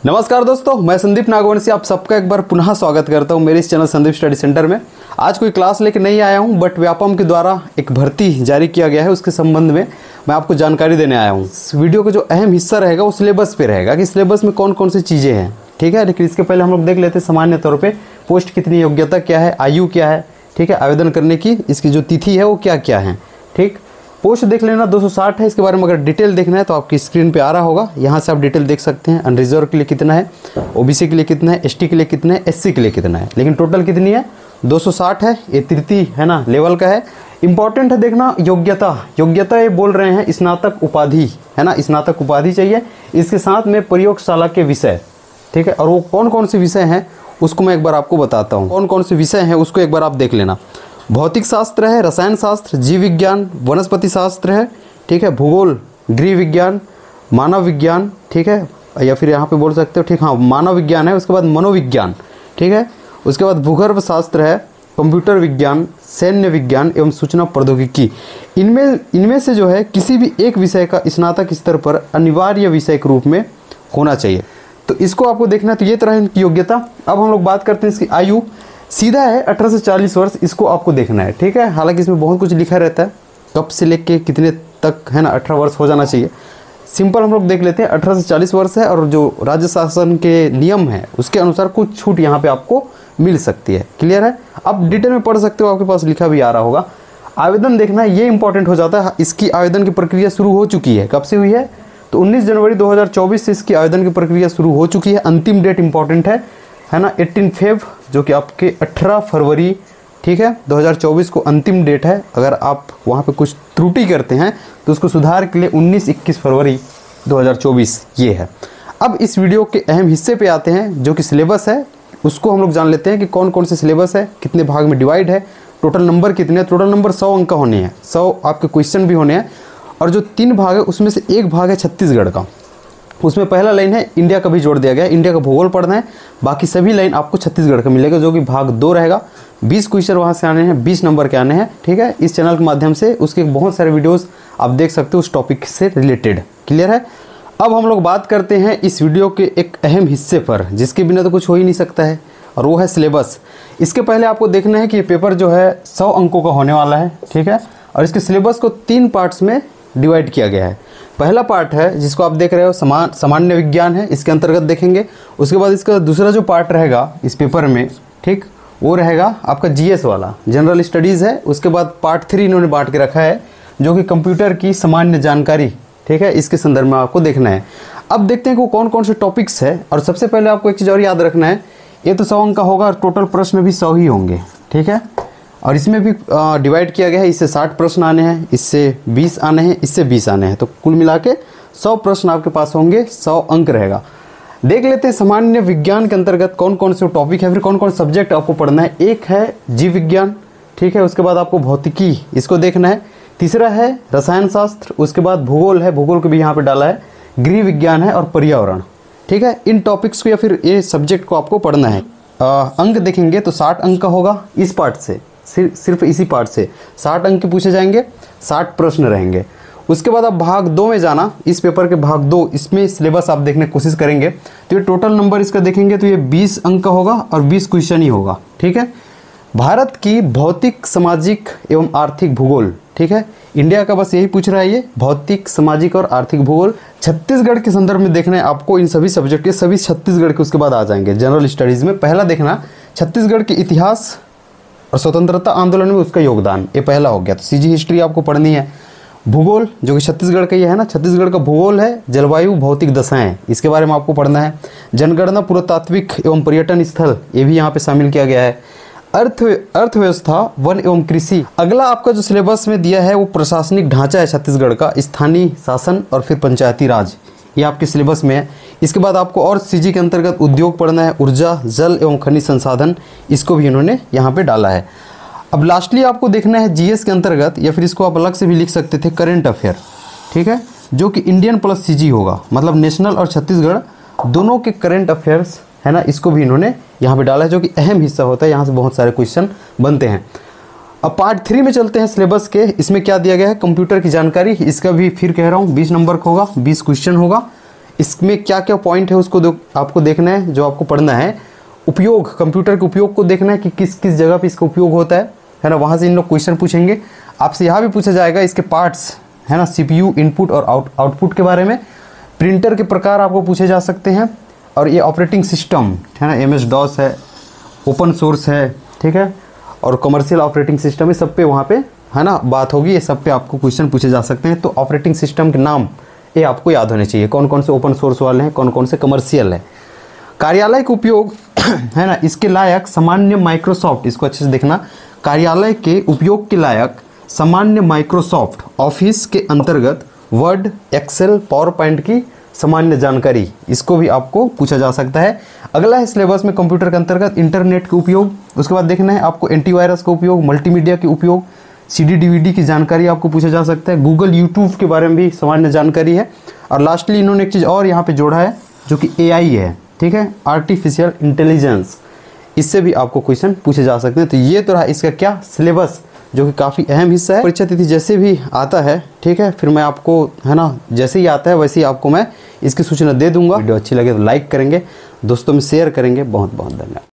नमस्कार दोस्तों, मैं संदीप नागवंशी आप सबका एक बार पुनः स्वागत करता हूं मेरे इस चैनल संदीप स्टडी सेंटर में। आज कोई क्लास लेके नहीं आया हूं, बट व्यापम के द्वारा एक भर्ती जारी किया गया है, उसके संबंध में मैं आपको जानकारी देने आया हूं। इस वीडियो का जो अहम हिस्सा रहेगा वो सिलेबस पे रहेगा कि सिलेबस में कौन कौन सी चीज़ें हैं, ठीक है। लेकिन इसके पहले हम लोग देख लेते हैं सामान्य तौर पर पोस्ट कितनी, योग्यता क्या है, आयु क्या है, ठीक है, आवेदन करने की इसकी जो तिथि है वो क्या क्या है, ठीक। पोस्ट देख लेना 260 है। इसके बारे में अगर डिटेल देखना है तो आपकी स्क्रीन पे आ रहा होगा, यहाँ से आप डिटेल देख सकते हैं। अनरिजर्व के लिए कितना है, ओबीसी के लिए कितना है, एसटी के लिए कितना है, एससी के लिए कितना है, लेकिन टोटल कितनी है 260 है। ये तृतीय है ना लेवल का है। इंपॉर्टेंट है देखना योग्यता, योग्यता ये बोल रहे हैं स्नातक उपाधि है ना, स्नातक उपाधि चाहिए। इसके साथ में प्रयोगशाला के विषय, ठीक है। और वो कौन कौन से विषय हैं उसको मैं एक बार आपको बताता हूँ। कौन कौन से विषय हैं उसको एक बार आप देख लेना। भौतिक शास्त्र है, रसायन शास्त्र, जीव विज्ञान, वनस्पति शास्त्र है, ठीक है, भूगोल, गृह विज्ञान, मानव विज्ञान, ठीक है, या फिर यहाँ पे बोल सकते हो, ठीक, हाँ मानव विज्ञान है। उसके बाद मनोविज्ञान, ठीक है। उसके बाद भूगर्भ शास्त्र है, कंप्यूटर विज्ञान, सैन्य विज्ञान एवं सूचना प्रौद्योगिकी। इनमें से जो है किसी भी एक विषय का स्नातक स्तर पर अनिवार्य विषय के रूप में होना चाहिए, तो इसको आपको देखना है। तो ये तरह इनकी योग्यता। अब हम लोग बात करते हैं इसकी आयु। सीधा है 18 से 40 वर्ष, इसको आपको देखना है, ठीक है। हालांकि इसमें बहुत कुछ लिखा रहता है कब से लेके कितने तक है ना, 18 वर्ष हो जाना चाहिए। सिंपल हम लोग देख लेते हैं 18 से 40 वर्ष है, और जो राज्य शासन के नियम है उसके अनुसार कुछ छूट यहाँ पे आपको मिल सकती है। क्लियर है। अब डिटेल में पढ़ सकते हो, आपके पास लिखा भी आ रहा होगा। आवेदन देखना है, ये इंपॉर्टेंट हो जाता है। इसकी आवेदन की प्रक्रिया शुरू हो चुकी है। कब से हुई है तो 19 जनवरी 2024 से इसकी आवेदन की प्रक्रिया शुरू हो चुकी है। अंतिम डेट इंपॉर्टेंट है ना, 18 फेब जो कि आपके 18 फरवरी, ठीक है, 2024 को अंतिम डेट है। अगर आप वहाँ पे कुछ त्रुटि करते हैं तो उसको सुधार के लिए 19-21 फरवरी 2024 ये है। अब इस वीडियो के अहम हिस्से पे आते हैं जो कि सिलेबस है, उसको हम लोग जान लेते हैं कि कौन कौन से सिलेबस है, कितने भाग में डिवाइड है, टोटल नंबर कितने। टोटल नंबर 100 अंक का होने हैं, 100 आपके क्वेश्चन भी होने हैं। और जो 3 भाग है उसमें से एक भाग है छत्तीसगढ़ का। उसमें पहला लाइन है इंडिया का भी जोड़ दिया गया है, इंडिया का भूगोल पढ़ना है। बाकी सभी लाइन आपको छत्तीसगढ़ का मिलेगा, जो कि भाग 2 रहेगा। 20 क्वेश्चन वहाँ से आने हैं, 20 नंबर के आने हैं, ठीक है। इस चैनल के माध्यम से उसके बहुत सारे वीडियोस आप देख सकते हो उस टॉपिक से रिलेटेड। क्लियर है। अब हम लोग बात करते हैं इस वीडियो के एक अहम हिस्से पर, जिसके बिना तो कुछ हो ही नहीं सकता है, और वो है सिलेबस। इसके पहले आपको देखना है कि ये पेपर जो है 100 अंकों का होने वाला है, ठीक है। और इसके सिलेबस को 3 पार्ट्स में डिवाइड किया गया है। पहला पार्ट है जिसको आप देख रहे हो सामान्य विज्ञान है, इसके अंतर्गत देखेंगे। उसके बाद इसका दूसरा जो पार्ट रहेगा इस पेपर में, ठीक, वो रहेगा आपका जीएस वाला, जनरल स्टडीज़ है। उसके बाद पार्ट 3 इन्होंने बांट के रखा है जो कि कंप्यूटर की सामान्य जानकारी, ठीक है, इसके संदर्भ में आपको देखना है। अब देखते हैं कि वो कौन कौन से टॉपिक्स है। और सबसे पहले आपको एक चीज़ और याद रखना है, ये तो 100 अंक का होगा, टोटल प्रश्न भी 100 ही होंगे, ठीक है। और इसमें भी डिवाइड किया गया है, इससे 60 प्रश्न आने हैं, इससे 20 आने हैं, इससे 20 आने हैं, तो कुल मिला के 100 प्रश्न आपके पास होंगे, 100 अंक रहेगा। देख लेते हैं सामान्य विज्ञान के अंतर्गत कौन कौन से टॉपिक है, फिर कौन कौन सब्जेक्ट आपको पढ़ना है। एक है जीव विज्ञान, ठीक है। उसके बाद आपको भौतिकी, इसको देखना है। तीसरा है रसायन शास्त्र। उसके बाद भूगोल है, भूगोल को भी यहाँ पर डाला है। गृह विज्ञान है और पर्यावरण, ठीक है। इन टॉपिक्स को या फिर ये सब्जेक्ट को आपको पढ़ना है। अंक देखेंगे तो 60 अंक का होगा इस पार्ट से, सिर्फ इसी पार्ट से 60 अंक के पूछे जाएंगे, 60 प्रश्न रहेंगे। उसके बाद आप भाग 2 में जाना, इस पेपर के भाग 2, इसमें सिलेबस आप देखने की कोशिश करेंगे तो ये टोटल नंबर इसका देखेंगे तो ये 20 अंक का होगा और 20 क्वेश्चन ही होगा, ठीक है। भारत की भौतिक, सामाजिक एवं आर्थिक भूगोल, ठीक है। इंडिया का बस यही पूछ रहा है, ये भौतिक, सामाजिक और आर्थिक भूगोल। छत्तीसगढ़ के संदर्भ में देखना है आपको इन सभी सब्जेक्ट के, सभी छत्तीसगढ़ के उसके बाद आ जाएंगे। जनरल स्टडीज़ में पहला देखना छत्तीसगढ़ के इतिहास और स्वतंत्रता आंदोलन में उसका योगदान, ये पहला हो गया। तो सीजी हिस्ट्री आपको पढ़नी है। भूगोल जो कि छत्तीसगढ़ का ये है ना, छत्तीसगढ़ का भूगोल है, जलवायु, भौतिक दशाएं, इसके बारे में आपको पढ़ना है। जनगणना, पुरातात्विक एवं पर्यटन स्थल, ये भी यहाँ पे शामिल किया गया है। अर्थव्यवस्था, वन एवं कृषि। अगला आपका जो सिलेबस में दिया है वो प्रशासनिक ढांचा है छत्तीसगढ़ का, स्थानीय शासन और फिर पंचायती राज, ये आपके सिलेबस में है। इसके बाद आपको और सीजी के अंतर्गत उद्योग पढ़ना है, ऊर्जा, जल एवं खनिज संसाधन, इसको भी इन्होंने यहाँ पे डाला है। अब लास्टली आपको देखना है जीएस के अंतर्गत, या फिर इसको आप अलग से भी लिख सकते थे, करेंट अफेयर, ठीक है, जो कि इंडियन प्लस सीजी होगा, मतलब नेशनल और छत्तीसगढ़ दोनों के करेंट अफेयर्स है ना, इसको भी इन्होंने यहाँ पे डाला है, जो कि अहम हिस्सा होता है, यहाँ से बहुत सारे क्वेश्चन बनते हैं। अब पार्ट 3 में चलते हैं सिलेबस के। इसमें क्या दिया गया है, कंप्यूटर की जानकारी। इसका भी फिर कह रहा हूँ 20 नंबर का होगा, 20 क्वेश्चन होगा। इसमें क्या क्या पॉइंट है उसको आपको देखना है, जो आपको पढ़ना है। उपयोग, कंप्यूटर के उपयोग को देखना है कि किस किस जगह पे इसका उपयोग होता है ना। वहाँ से इन लोग क्वेश्चन पूछेंगे आपसे। यहाँ भी पूछा जाएगा इसके पार्ट्स, है ना, CPU इनपुट और आउटपुट के बारे में। प्रिंटर के प्रकार आपको पूछे जा सकते हैं। और ये ऑपरेटिंग सिस्टम है ना, MS-DOS है, ओपन सोर्स है, ठीक है, और कमर्शियल ऑपरेटिंग सिस्टम है, सब पे वहाँ पे, है ना, बात होगी। ये सब पे आपको क्वेश्चन पूछे जा सकते हैं। तो ऑपरेटिंग सिस्टम के नाम ये आपको याद होने चाहिए, कौन कौन से ओपन सोर्स वाले हैं, कौन कौन से कमर्शियल है। कार्यालय के उपयोग है ना, इसके लायक सामान्य माइक्रोसॉफ्ट, इसको अच्छे से देखना, कार्यालय के उपयोग के लायक सामान्य माइक्रोसॉफ्ट ऑफिस के अंतर्गत वर्ड, एक्सेल, पावर पॉइंट की सामान्य जानकारी, इसको भी आपको पूछा जा सकता है। अगला है सिलेबस में कंप्यूटर के अंतर्गत इंटरनेट के उपयोग। उसके बाद देखना है आपको एंटीवायरस का उपयोग, मल्टीमीडिया के उपयोग, CD DVD की जानकारी आपको पूछा जा सकता है। गूगल, यूट्यूब के बारे में भी सामान्य जानकारी है। और लास्टली इन्होंने एक चीज़ और यहाँ पे जोड़ा है जो कि AI है, ठीक है, आर्टिफिशियल इंटेलिजेंस, इससे भी आपको क्वेश्चन पूछे जा सकते हैं। तो ये तो रहा इसका क्या सिलेबस, जो कि काफ़ी अहम हिस्सा है। परीक्षा तिथि जैसे भी आता है, ठीक है, फिर मैं आपको, है ना, जैसे ही आता है वैसे ही आपको मैं इसकी सूचना दे दूंगा। वीडियो अच्छी लगे तो लाइक करेंगे, दोस्तों में शेयर करेंगे। बहुत बहुत धन्यवाद।